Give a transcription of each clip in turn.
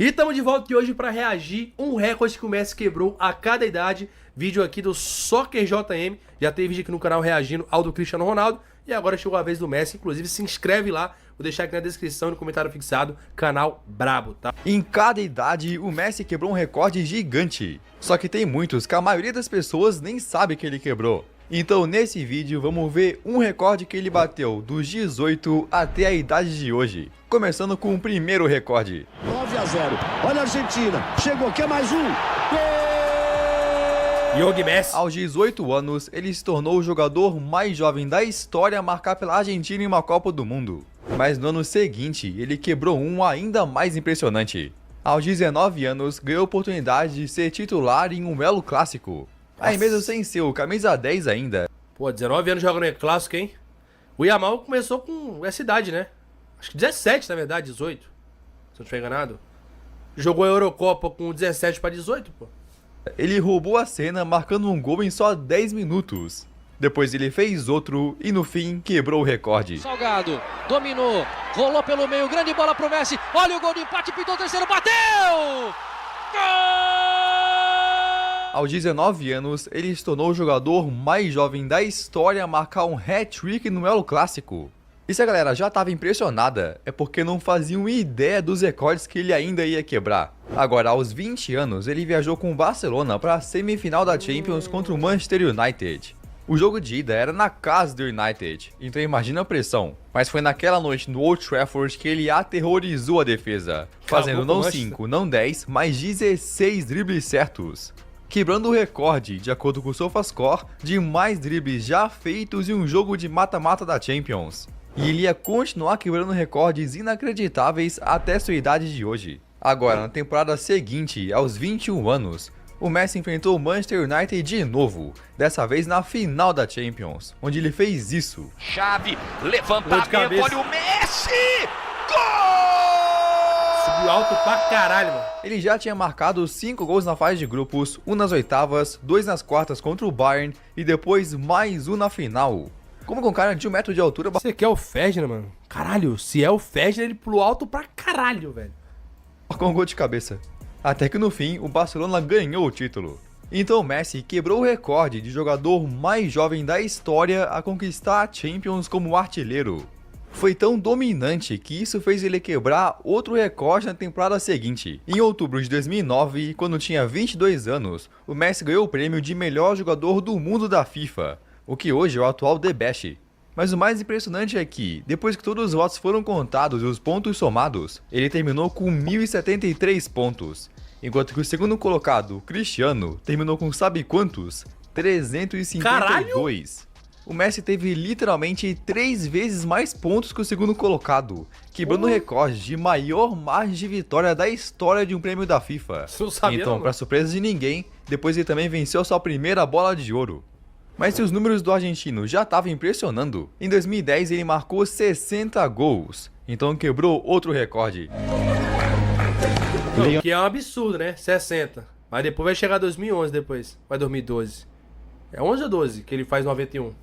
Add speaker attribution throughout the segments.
Speaker 1: E estamos de volta aqui hoje para reagir um recorde que o Messi quebrou a cada idade. Vídeo aqui do Soccer JM. Já teve vídeo aqui no canal reagindo ao do Cristiano Ronaldo. E agora chegou a vez do Messi. Inclusive se inscreve lá. Vou deixar aqui na descrição e no comentário fixado. Canal brabo, tá?
Speaker 2: Em cada idade, o Messi quebrou um recorde gigante. Só que tem muitos que a maioria das pessoas nem sabe que ele quebrou. Então nesse vídeo vamos ver um recorde que ele bateu dos 18 até a idade de hoje. Começando com o primeiro recorde.
Speaker 3: 9-0. Olha a Argentina. Chegou, quer mais um.
Speaker 1: Yogi Messi.
Speaker 2: Aos 18 anos, ele se tornou o jogador mais jovem da história a marcar pela Argentina em uma Copa do Mundo. Mas no ano seguinte, ele quebrou um ainda mais impressionante. Aos 19 anos, ganhou a oportunidade de ser titular em um Elo Clássico. Aí mesmo sem ser o camisa 10 ainda.
Speaker 1: Pô, 19 anos jogando em clássico, hein? O Yamal começou com essa idade, né? Acho que 17, na verdade, 18. Se eu não estiver enganado. Jogou a Eurocopa com 17 para 18, pô.
Speaker 2: Ele roubou a cena marcando um gol em só 10 minutos. Depois ele fez outro e no fim quebrou o recorde.
Speaker 4: Salgado, dominou, rolou pelo meio, grande bola pro Messi. Olha o gol de empate, pintou o terceiro, bateu! Gol!
Speaker 2: Aos 19 anos, ele se tornou o jogador mais jovem da história a marcar um hat-trick no Elo Clássico. E se a galera já estava impressionada, é porque não faziam ideia dos recordes que ele ainda ia quebrar. Agora, aos 20 anos, ele viajou com o Barcelona para a semifinal da Champions contra o Manchester United. O jogo de ida era na casa do United, então imagina a pressão. Mas foi naquela noite no Old Trafford que ele aterrorizou a defesa, fazendo não 5, não 10, mas 16 dribles certos. Quebrando o recorde, de acordo com o SofaScore, de mais dribles já feitos em um jogo de mata-mata da Champions. E ele ia continuar quebrando recordes inacreditáveis até sua idade de hoje. Agora, na temporada seguinte, aos 21 anos, o Messi enfrentou o Manchester United de novo, dessa vez na final da Champions, onde ele fez isso.
Speaker 5: Chave, levantamento, olha o Messi! Gol!
Speaker 1: Subiu alto pra caralho, mano.
Speaker 2: Ele já tinha marcado 5 gols na fase de grupos, 1 nas oitavas, 2 nas quartas contra o Bayern e depois mais 1 na final. Como com um cara de 1 metro de altura...
Speaker 1: Você quer o Ferdinand, mano? Caralho, se é o Ferdinand, ele pulou alto pra caralho, velho.
Speaker 2: Com um gol de cabeça. Até que no fim, o Barcelona ganhou o título. Então o Messi quebrou o recorde de jogador mais jovem da história a conquistar a Champions como artilheiro. Foi tão dominante que isso fez ele quebrar outro recorde na temporada seguinte. Em outubro de 2009, quando tinha 22 anos, o Messi ganhou o prêmio de melhor jogador do mundo da FIFA, o que hoje é o atual The Best. Mas o mais impressionante é que, depois que todos os votos foram contados e os pontos somados, ele terminou com 1.073 pontos, enquanto que o segundo colocado, Cristiano, terminou com sabe quantos? 352.
Speaker 1: Caralho!
Speaker 2: O Messi teve literalmente 3 vezes mais pontos que o segundo colocado, quebrando o recorde de maior margem de vitória da história de um prêmio da FIFA.
Speaker 1: Não sabia,
Speaker 2: então, para surpresa de ninguém, depois ele também venceu sua primeira bola de ouro. Mas se os números do argentino já estavam impressionando, em 2010 ele marcou 60 gols, então quebrou outro recorde.
Speaker 1: Que é um absurdo, né? 60. Mas depois vai chegar 2011 depois. Vai 2012. É 11 ou 12 que ele faz 91.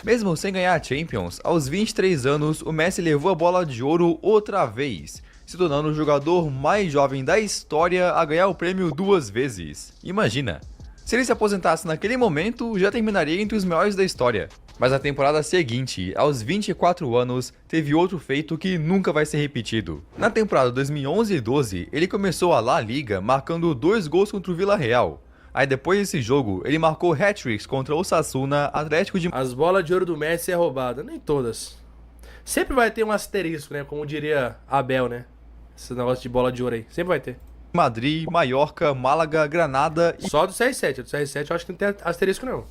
Speaker 2: Mesmo sem ganhar a Champions, aos 23 anos o Messi levou a bola de ouro outra vez, se tornando o jogador mais jovem da história a ganhar o prêmio 2 vezes. Imagina! Se ele se aposentasse naquele momento, já terminaria entre os melhores da história. Mas na temporada seguinte, aos 24 anos, teve outro feito que nunca vai ser repetido. Na temporada 2011-12, ele começou a La Liga marcando 2 gols contra o Villarreal. Aí depois desse jogo, ele marcou hat-tricks contra o Osasuna, Atlético de...
Speaker 1: As bolas de ouro do Messi é roubada, nem todas. Sempre vai ter um asterisco, né? Como diria Abel, né? Esse negócio de bola de ouro aí, sempre vai ter.
Speaker 2: Madrid, Mallorca, Málaga, Granada e...
Speaker 1: Só do CR7, do CR7 eu acho que não tem asterisco não.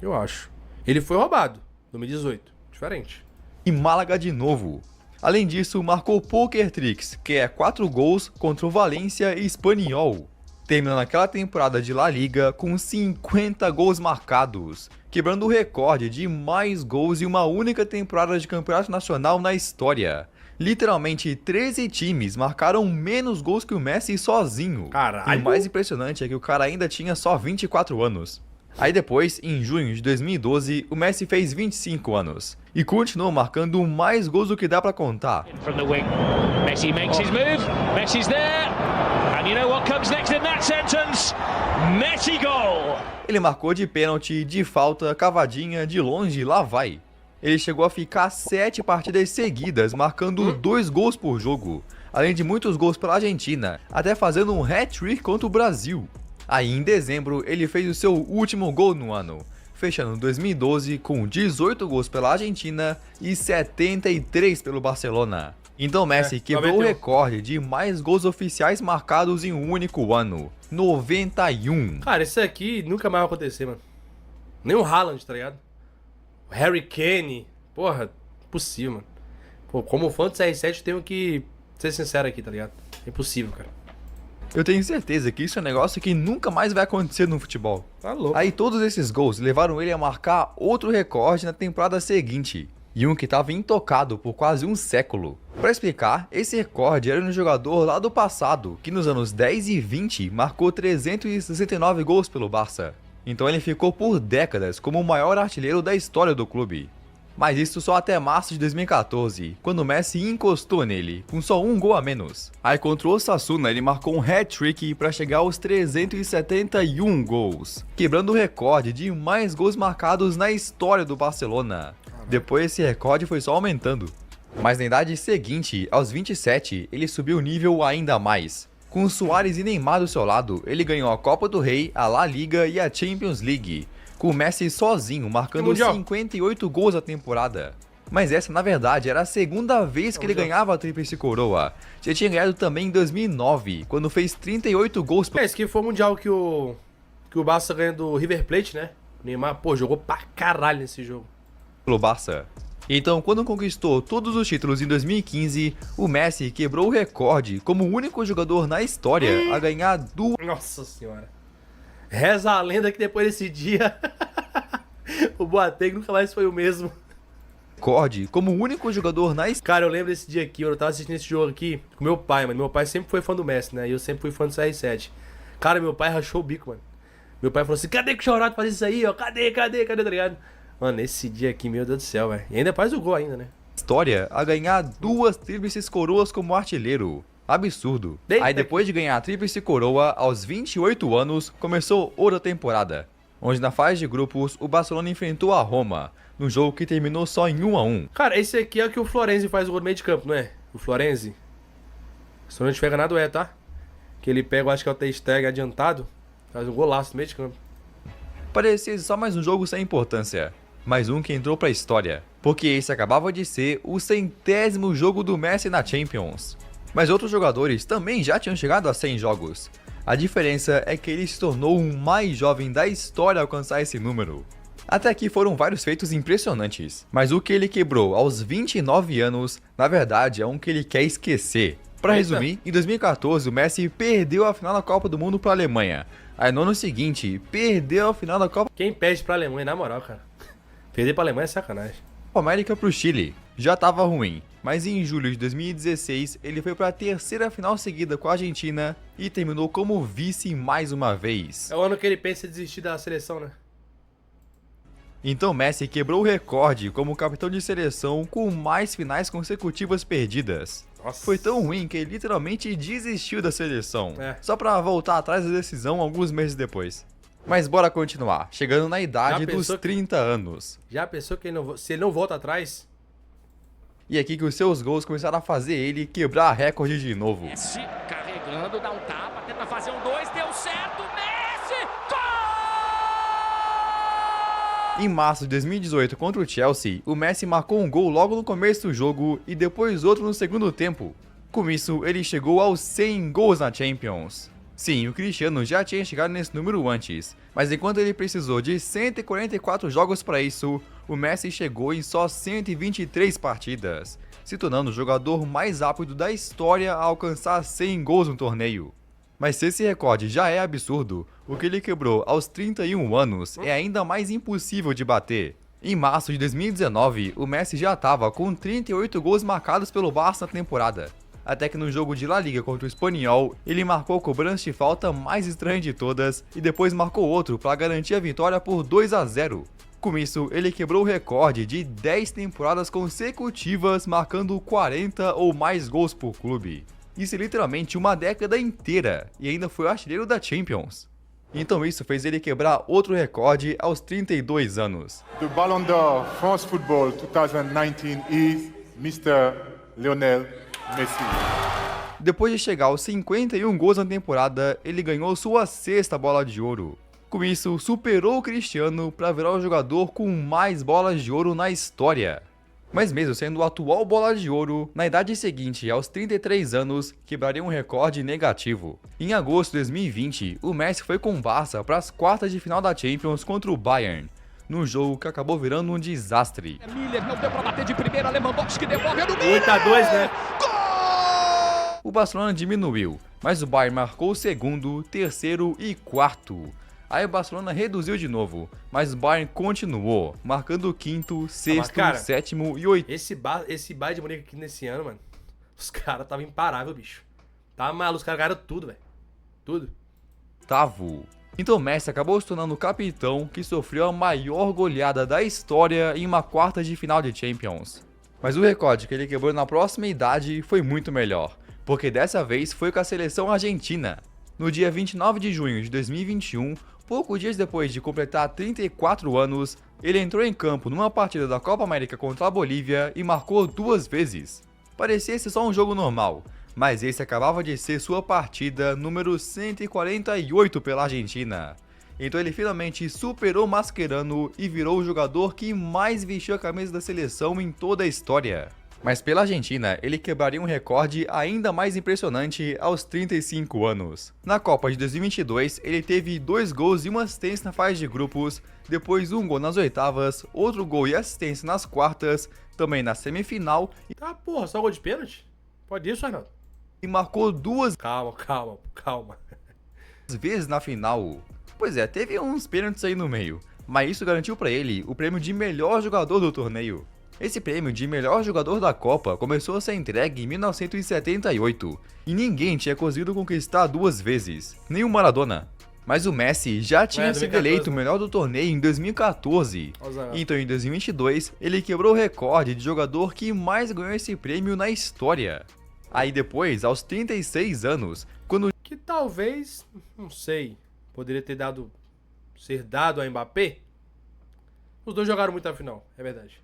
Speaker 1: Eu acho. Ele foi roubado, 2018, diferente.
Speaker 2: E Málaga de novo. Além disso, marcou Poker Tricks, que é 4 gols contra o Valência e Espanyol. Terminando aquela temporada de La Liga com 50 gols marcados, quebrando o recorde de mais gols em uma única temporada de campeonato nacional na história. Literalmente 13 times marcaram menos gols que o Messi sozinho.
Speaker 1: Caralho!
Speaker 2: E o mais impressionante é que o cara ainda tinha só 24 anos. Aí depois, em junho de 2012, o Messi fez 25 anos e continuou marcando mais gols do que dá pra contar.
Speaker 6: From the wing, Messi makes his move, Messi's there, and you know what comes next in that sentence? Messi goal!
Speaker 2: Ele marcou de pênalti, de falta, cavadinha, de longe, lá vai. Ele chegou a ficar 7 partidas seguidas, marcando 2 gols por jogo, além de muitos gols pela Argentina, até fazendo um hat-trick contra o Brasil. Aí em dezembro, ele fez o seu último gol no ano, fechando 2012 com 18 gols pela Argentina e 73 pelo Barcelona. Então Messi quebrou o recorde de mais gols oficiais marcados em um único ano, 91.
Speaker 1: Cara, isso aqui nunca mais vai acontecer, mano. Nem o Haaland, tá ligado? O Harry Kane. Porra, impossível, mano. Pô, como fã do CR7, eu tenho que ser sincero aqui, tá ligado? É impossível, cara.
Speaker 2: Eu tenho certeza que isso é um negócio que nunca mais vai acontecer no futebol.
Speaker 1: Tá louco.
Speaker 2: Aí todos esses gols levaram ele a marcar outro recorde na temporada seguinte, e um que estava intocado por quase um século. Para explicar, esse recorde era um jogador lá do passado, que nos anos 10 e 20 marcou 369 gols pelo Barça. Então ele ficou por décadas como o maior artilheiro da história do clube. Mas isso só até março de 2014, quando o Messi encostou nele, com só um gol a menos. Aí contra o Osasuna ele marcou um hat-trick para chegar aos 371 gols, quebrando o recorde de mais gols marcados na história do Barcelona. Depois esse recorde foi só aumentando. Mas na idade seguinte, aos 27, ele subiu o nível ainda mais. Com Suárez e Neymar do seu lado, ele ganhou a Copa do Rei, a La Liga e a Champions League, com o Messi sozinho, marcando 58 gols na temporada. Mas essa, na verdade, era a segunda vez que ele ganhava a Tríplice Coroa. Já tinha ganhado também em 2009, quando fez 38 gols.
Speaker 1: Esse aqui foi o Mundial que o Barça ganha do River Plate, né? O Neymar, pô, jogou pra caralho nesse jogo.
Speaker 2: Pelo Barça. Então, quando conquistou todos os títulos em 2015, o Messi quebrou o recorde como o único jogador na história a ganhar duas...
Speaker 1: Nossa senhora. Reza a lenda que depois desse dia o Boateng nunca mais foi o mesmo.
Speaker 2: Recorde como o único jogador na história.
Speaker 1: Cara, eu lembro desse dia aqui, eu tava assistindo esse jogo aqui com meu pai, mano. Meu pai sempre foi fã do Messi, né? E eu sempre fui fã do CR7. Cara, meu pai rachou o bico, mano. Meu pai falou assim, cadê que o Chorado faz isso aí, ó? Cadê, tá ligado? Mano, esse dia aqui, meu Deus do céu, velho. E ainda faz o gol ainda, né?
Speaker 2: História a ganhar 2 tríplices coroas como artilheiro. Absurdo. Aí depois de ganhar a Tríplice Coroa, aos 28 anos, começou outra temporada, onde na fase de grupos, o Barcelona enfrentou a Roma, num jogo que terminou só em 1-1.
Speaker 1: Cara, esse aqui é o que o Florenzi faz o gol no meio de campo, não é? O Florenzi. Se não a gente pega nada, tá? Que ele pega, eu acho que é o Ter Stegen adiantado, faz um golaço no meio de campo.
Speaker 2: Parecia só mais um jogo sem importância, mais um que entrou pra história, porque esse acabava de ser o 100º jogo do Messi na Champions. Mas outros jogadores também já tinham chegado a 100 jogos. A diferença é que ele se tornou o mais jovem da história a alcançar esse número. Até aqui foram vários feitos impressionantes, mas o que ele quebrou aos 29 anos, na verdade é um que ele quer esquecer. Para resumir, em 2014 o Messi perdeu a final da Copa do Mundo para a Alemanha. Aí no ano seguinte, perdeu a final da Copa...
Speaker 1: Quem perde pra Alemanha, na moral, cara. Perder pra Alemanha é sacanagem.
Speaker 2: América pro Chile. Já tava ruim, mas em julho de 2016 ele foi para a 3ª final seguida com a Argentina e terminou como vice mais uma vez.
Speaker 1: É o ano que ele pensa em desistir da seleção, né?
Speaker 2: Então Messi quebrou o recorde como capitão de seleção com mais finais consecutivas perdidas.
Speaker 1: Nossa.
Speaker 2: Foi tão ruim que ele literalmente desistiu da seleção,
Speaker 1: só
Speaker 2: pra voltar atrás da decisão alguns meses depois. Mas bora continuar, chegando na idade dos 30 anos.
Speaker 1: Já pensou que se ele não volta atrás?
Speaker 2: E aqui que os seus gols começaram a fazer ele quebrar recorde de novo.
Speaker 6: Messi carregando, dá um tapa, tenta fazer um 2, deu certo, Messi! Gol!
Speaker 2: Em março de 2018 contra o Chelsea, o Messi marcou um gol logo no começo do jogo e depois outro no segundo tempo. Com isso, ele chegou aos 100 gols na Champions. Sim, o Cristiano já tinha chegado nesse número antes, mas enquanto ele precisou de 144 jogos para isso, o Messi chegou em só 123 partidas, se tornando o jogador mais rápido da história a alcançar 100 gols no torneio. Mas se esse recorde já é absurdo, o que ele quebrou aos 31 anos é ainda mais impossível de bater. Em março de 2019, o Messi já estava com 38 gols marcados pelo Barça na temporada. Até que no jogo de La Liga contra o Espanyol, ele marcou a cobrança de falta mais estranha de todas e depois marcou outro para garantir a vitória por 2-0. Com isso, ele quebrou o recorde de 10 temporadas consecutivas marcando 40 ou mais gols por clube. Isso é literalmente uma década inteira e ainda foi o artilheiro da Champions. Então isso fez ele quebrar outro recorde aos 32 anos.
Speaker 7: The Ballon d'Or France Football 2019 is Mr. Lionel Messi.
Speaker 2: Depois de chegar aos 51 gols na temporada, ele ganhou sua 6ª bola de ouro. Com isso, superou o Cristiano para virar o jogador com mais bolas de ouro na história. Mas mesmo sendo o atual bola de ouro, na idade seguinte, aos 33 anos, quebraria um recorde negativo. Em agosto de 2020, o Messi foi com o Barça para as quartas de final da Champions contra o Bayern, num jogo que acabou virando um desastre.
Speaker 5: Miller não deu para bater de primeira, Lewandowski devolve no
Speaker 1: 8-2, né?
Speaker 2: O Barcelona diminuiu, mas o Bayern marcou o segundo, terceiro e quarto. Aí o Barcelona reduziu de novo, mas o Bayern continuou, marcando o quinto, sexto,
Speaker 1: cara,
Speaker 2: sétimo e oitavo.
Speaker 1: Esse Bayern de Munique aqui nesse ano, mano, os caras estavam imparáveis, bicho. Tá maluco, os caras ganharam tudo, velho. Tudo.
Speaker 2: Então Messi acabou se tornando o capitão que sofreu a maior goleada da história em uma quarta de final de Champions. Mas o recorde que ele quebrou na próxima idade foi muito melhor, porque dessa vez foi com a seleção argentina. No dia 29 de junho de 2021, poucos dias depois de completar 34 anos, ele entrou em campo numa partida da Copa América contra a Bolívia e marcou 2 vezes. Parecia ser só um jogo normal, mas esse acabava de ser sua partida número 148 pela Argentina. Então ele finalmente superou Mascherano e virou o jogador que mais vestiu a camisa da seleção em toda a história. Mas pela Argentina, ele quebraria um recorde ainda mais impressionante aos 35 anos. Na Copa de 2022, ele teve 2 gols e 1 assistência na fase de grupos, depois 1 gol nas oitavas, outro gol e assistência nas quartas, também na semifinal
Speaker 1: Tá, porra, só gol de pênalti? Pode isso, Arnaldo?
Speaker 2: e marcou 2
Speaker 1: Calma.
Speaker 2: vezes na final. Pois é, teve uns pênaltis aí no meio, mas isso garantiu para ele o prêmio de melhor jogador do torneio. Esse prêmio de melhor jogador da Copa começou a ser entregue em 1978 e ninguém tinha conseguido conquistar 2 vezes, nem o Maradona. Mas o Messi já tinha sido
Speaker 1: 2014,
Speaker 2: eleito o
Speaker 1: né?
Speaker 2: melhor do torneio em 2014. Então em 2022 ele quebrou o recorde de jogador que mais ganhou esse prêmio na história. Aí depois, aos 36 anos, quando
Speaker 1: Que talvez, não sei, poderia ser dado a Mbappé. Os dois jogaram muito na final, é verdade.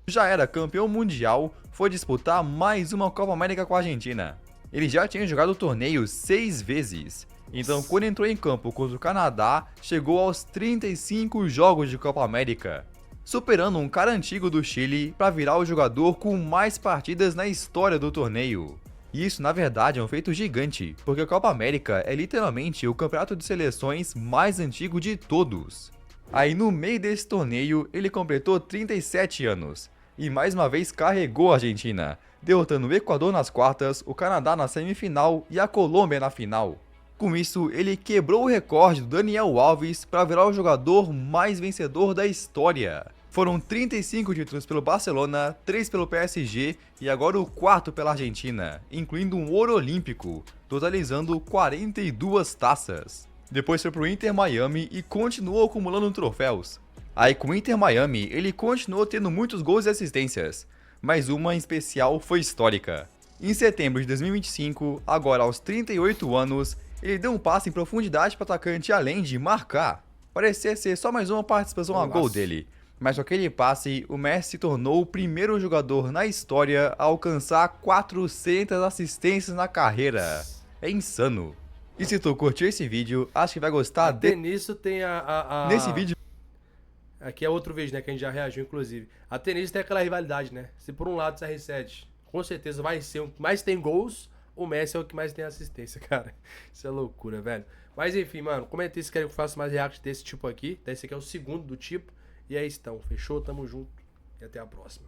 Speaker 2: já era campeão mundial, foi disputar mais uma Copa América com a Argentina. Ele já tinha jogado o torneio 6 vezes. Então, quando entrou em campo contra o Canadá, chegou aos 35 jogos de Copa América, superando um cara antigo do Chile para virar o jogador com mais partidas na história do torneio. E isso, na verdade, é um feito gigante, porque a Copa América é literalmente o campeonato de seleções mais antigo de todos. Aí, no meio desse torneio, ele completou 37 anos, e mais uma vez carregou a Argentina, derrotando o Equador nas quartas, o Canadá na semifinal e a Colômbia na final. Com isso, ele quebrou o recorde do Daniel Alves para virar o jogador mais vencedor da história. Foram 35 títulos pelo Barcelona, 3 pelo PSG e agora o 4º pela Argentina, incluindo um ouro olímpico, totalizando 42 taças. Depois foi pro Inter Miami e continuou acumulando troféus. Aí com o Inter Miami, ele continuou tendo muitos gols e assistências, mas uma em especial foi histórica. Em setembro de 2025, agora aos 38 anos, ele deu um passe em profundidade para o atacante além de marcar. Parecia ser só mais uma participação a gol dele, mas com aquele passe, o Messi se tornou o primeiro jogador na história a alcançar 400 assistências na carreira. É insano. E se tu curtiu esse vídeo, acho que vai gostar
Speaker 1: Até nisso tem
Speaker 2: Nesse vídeo
Speaker 1: Aqui é outro vídeo, né, que a gente já reagiu, inclusive. Até nisso tem aquela rivalidade, né? Se por um lado o CR7 com certeza vai ser o que mais tem gols, o Messi é o que mais tem assistência, cara. Isso é loucura, velho. Mas enfim, mano, comenta aí se querem que eu faça mais react desse tipo aqui. Esse aqui é o segundo do tipo. E é isso então, fechou? Tamo junto e até a próxima.